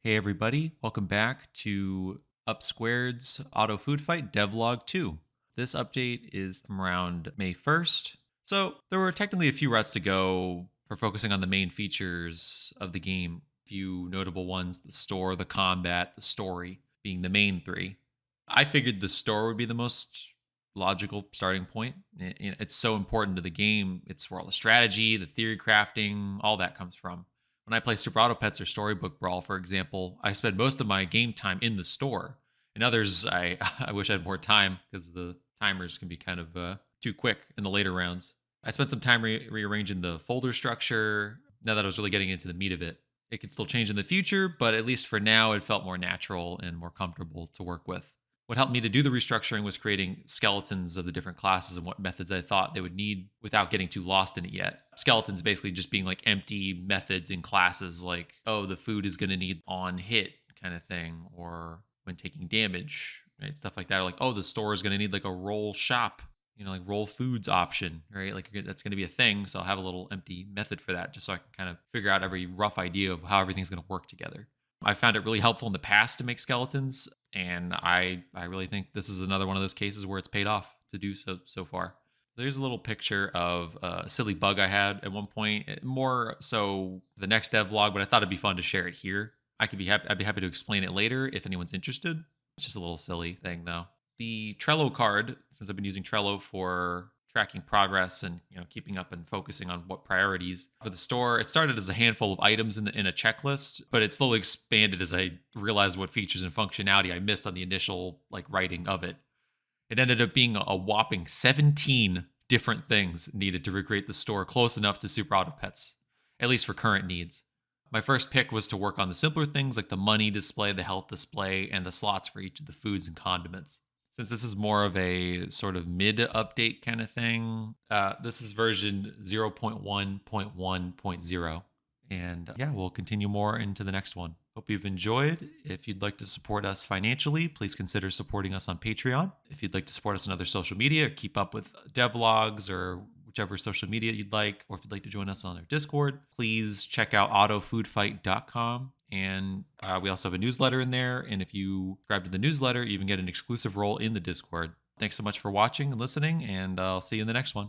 Hey everybody, welcome back to Up Squared's Auto Food Fight Devlog 2. This update is from around May 1st. So there were technically a few routes to go for focusing on the main features of the game. A few notable ones: the store, the combat, the story being the main three. I figured the store would be the most logical starting point. It's so important to the game. It's where all the strategy, the theory crafting, all that comes from. When I play Super Auto Pets or Storybook Brawl, for example, I spend most of my game time in the store. In others, I I wish I had more time because the timers can be kind of too quick in the later rounds. I spent some time rearranging the folder structure. Now that I was really getting into the meat of it, it could still change in the future, but at least for now, it felt more natural and more comfortable to work with. What helped me to do the restructuring was creating skeletons of the different classes and what methods I thought they would need without getting too lost in it yet. Skeletons basically just being like empty methods in classes like, oh, the food is going to need on hit kind of thing, or when taking damage, right? Stuff like that. Or like, oh, the store is going to need like a roll shop, like roll foods option, right? Like that's going to be a thing. So I'll have a little empty method for that just so I can kind of figure out every rough idea of how everything's going to work together. I found it really helpful in the past to make skeletons, and I really think this is another one of those cases where it's paid off to do so far. There's a little picture of a silly bug I had at one point, more so the next devlog, but I thought it'd be fun to share it here. I'd be happy to explain it later if anyone's interested. It's just a little silly thing though. The Trello card, since I've been using Trello for tracking progress and keeping up and focusing on what priorities for the store. It started as a handful of items in a checklist, but it slowly expanded as I realized what features and functionality I missed on the initial writing of it. It ended up being a whopping 17 different things needed to recreate the store close enough to Super Auto Pets, at least for current needs. My first pick was to work on the simpler things like the money display, the health display, and the slots for each of the foods and condiments. Since this is more of a sort of mid update kind of thing, this is version 0.1.1.0. And yeah, we'll continue more into the next one. Hope you've enjoyed. If you'd like to support us financially, please consider supporting us on Patreon. If you'd like to support us on other social media, keep up with devlogs or whichever social media you'd like, or if you'd like to join us on our Discord, please check out autofoodfight.com. And we also have a newsletter in there. And if you subscribe to the newsletter, you even get an exclusive role in the Discord. Thanks so much for watching and listening, and I'll see you in the next one.